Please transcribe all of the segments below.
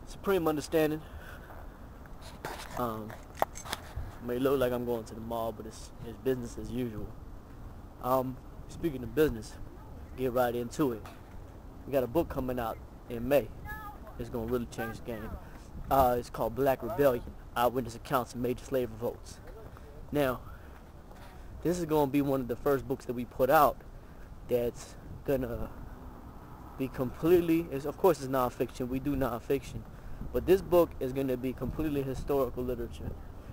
supreme understanding. May look like I'm going to the mall, but it's business as usual. Speaking of business, get right into it. We got a book coming out in May. It's gonna really change the game. It's called Black Rebellion: Eyewitness Accounts of Major Slave Revolts. Now, this is gonna be one of the first books that we put out that's gonna be completely, of course it's nonfiction, we do nonfiction, but this book is gonna be completely historical literature.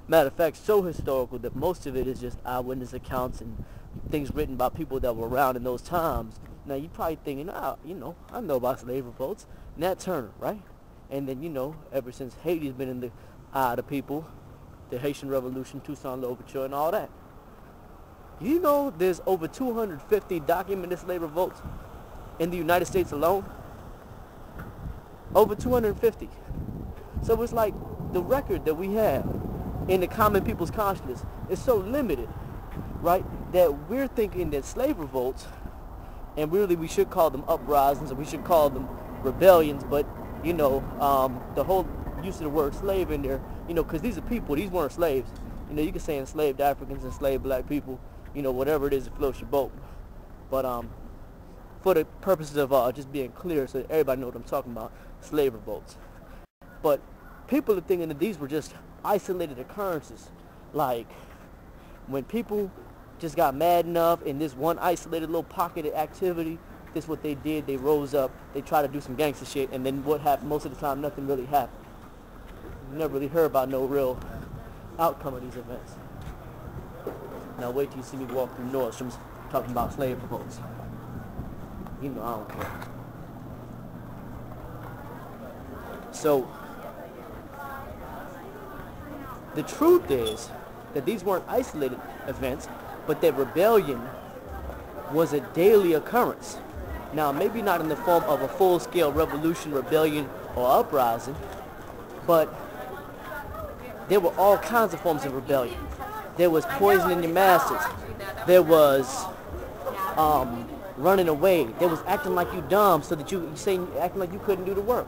Matter of fact, so historical that most of it is just eyewitness accounts and things written by people that were around in those times. Now you're probably thinking, I know about slave revolts. Nat Turner, right? And then, ever since Haiti's been in the eye of the people, the Haitian Revolution, Toussaint L'Ouverture, and all that. You know there's over 250 documented slave revolts in the United States alone? Over 250. So it's like the record that we have in the common people's consciousness is so limited, right, that we're thinking that slave revolts, and really we should call them uprisings, or we should call them rebellions, but the whole use of the word slave in there, because these are people, these weren't slaves. You can say enslaved Africans, enslaved black people, whatever it is that floats your boat. But for the purposes of just being clear, so that everybody knows what I'm talking about, slave revolts. But people are thinking that these were just isolated occurrences, like when people just got mad enough in this one isolated little pocket of activity, this is what they did. They rose up, they tried to do some gangster shit, and then what happened? Most of the time, nothing really happened. You never really heard about no real outcome of these events. Now wait till you see me walk through Nordstrom's talking about slave revolts. I don't care. So, the truth is that these weren't isolated events, but that rebellion was a daily occurrence. Now, maybe not in the form of a full-scale revolution, rebellion, or uprising, but there were all kinds of forms of rebellion. There was poisoning your masters. There was running away. There was acting like you dumb so that acting like you couldn't do the work.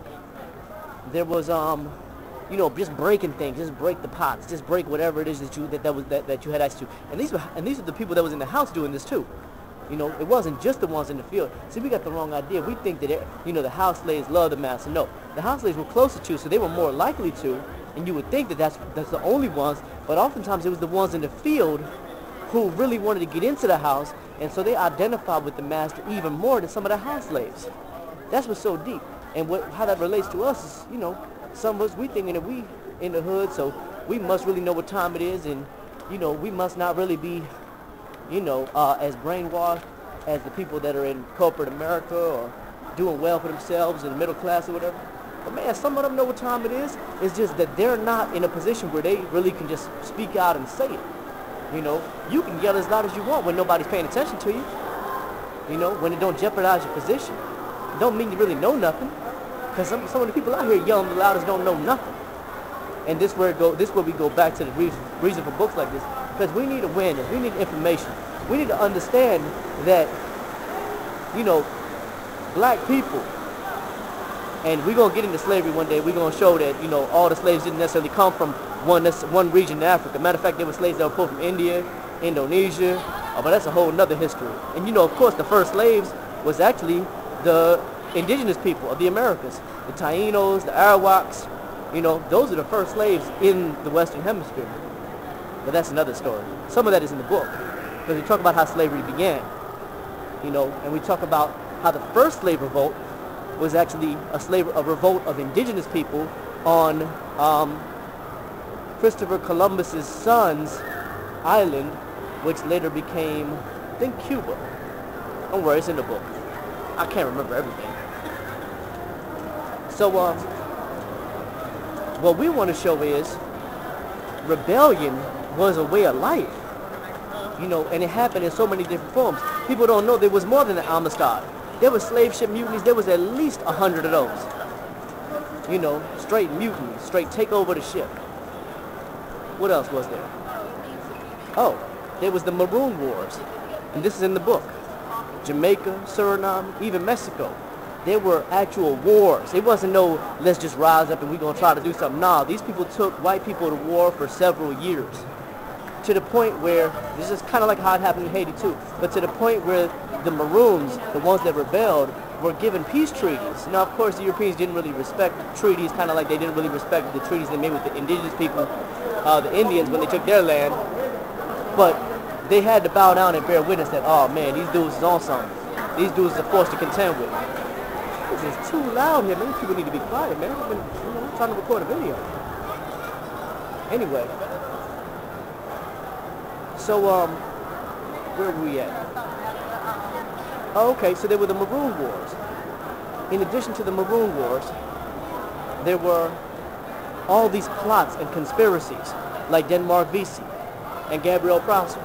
There was just breaking things, just break the pots, just break whatever it is that you had access to. And these are the people that was in the house doing this too. It wasn't just the ones in the field. See, we got the wrong idea. We think that the house slaves love the master. No, the house slaves were closer to, so they were more likely to. And you would think that that's the only ones, but oftentimes it was the ones in the field who really wanted to get into the house, and so they identified with the master even more than some of the house slaves. That's what's so deep. And how that relates to us is, some of us, we thinking that we in the hood, so we must really know what time it is, and, we must not really be, as brainwashed as the people that are in corporate America or doing well for themselves in the middle class or whatever. But man, some of them know what time it is. It's just that they're not in a position where they really can just speak out and say it. You can yell as loud as you want when nobody's paying attention to you. When it don't jeopardize your position. It don't mean you really know nothing. Because some of the people out here yelling the loudest don't know nothing. And this where we go back to the reason for books like this. Because we need awareness. We need information. We need to understand that, black people, and we're going to get into slavery one day. We're going to show that, all the slaves didn't necessarily come from one region in Africa. Matter of fact, there were slaves that were pulled from India, Indonesia, but that's a whole nother history. And, of course, the first slaves was actually the indigenous people of the Americas. The Tainos, the Arawaks, those are the first slaves in the Western Hemisphere. But that's another story. Some of that is in the book. Because we talk about how slavery began. And we talk about how the first slave revolt was actually a revolt of indigenous people on Christopher Columbus's son's island, which later became, I think, Cuba. Don't worry, it's in the book. I can't remember everything. So, what we want to show is rebellion was a way of life. And it happened in so many different forms. People don't know there was more than an Amistad. There was slave ship mutinies. There was at least 100 of those. Straight mutiny, straight take over the ship. What else was there? Oh, there was the Maroon Wars. And this is in the book. Jamaica, Suriname, even Mexico. there were actual wars. It wasn't no, let's just rise up and we're going to try to do something. Nah, these people took white people to war for several years. To the point where, this is kind of like how it happened in Haiti too, but to the point where the Maroons, the ones that rebelled, were given peace treaties. Now, of course, the Europeans didn't really respect treaties, kind of like they didn't really respect the treaties they made with the indigenous people, the Indians, when they took their land. But they had to bow down and bear witness that, oh man, these dudes is on something. These dudes are forced to contend with. This is too loud here, man. These people need to be quiet, man. I'm trying to record a video. Anyway. So, where were we at? Oh, okay, so there were the Maroon Wars. In addition to the Maroon Wars, there were all these plots and conspiracies, like Denmark Vesey and Gabriel Prosser.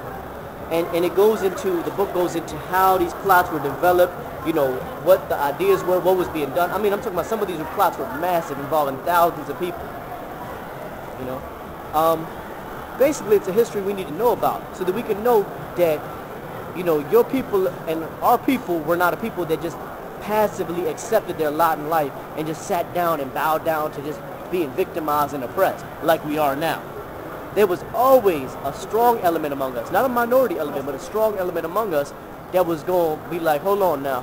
And it goes into, the book goes into how these plots were developed, you know, what the ideas were, what was being done. I mean, I'm talking about some of these plots were massive, involving thousands of people, you know. Basically, it's a history we need to know about so that we can know that, you know, your people and our people were not a people that just passively accepted their lot in life and just sat down and bowed down to just being victimized and oppressed like we are now. There was always a strong element among us, not a minority element, but a strong element among us that was going to be like, hold on now,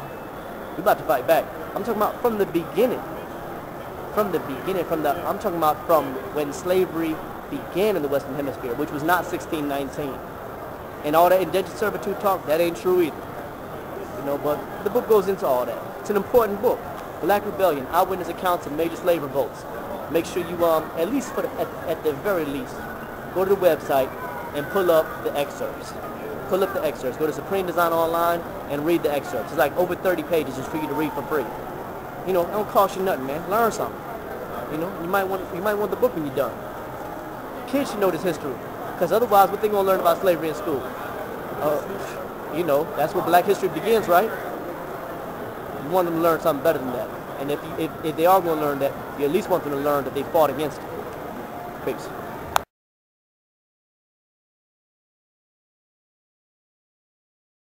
we're about to fight back. I'm talking about from the beginning. From the beginning, I'm talking about from when slavery began in the Western Hemisphere, which was not 1619. And all that indentured servitude talk, that ain't true either. You know, but the book goes into all that. It's an important book. Black Rebellion, Eyewitness Accounts of Major Slave Revolts. Make sure you, at least at the very least, go to the website and pull up the excerpts. Pull up the excerpts. Go to Supreme Design Online and read the excerpts. It's like over 30 pages just for you to read for free. You know, it don't cost you nothing, man. Learn something. You know, you might want the book when you're done. Kids should know this history, because otherwise, what they gonna learn about slavery in school? You know, that's where Black history begins, right? You want them to learn something better than that. And if they are gonna learn that, you at least want them to learn that they fought against it. Peace.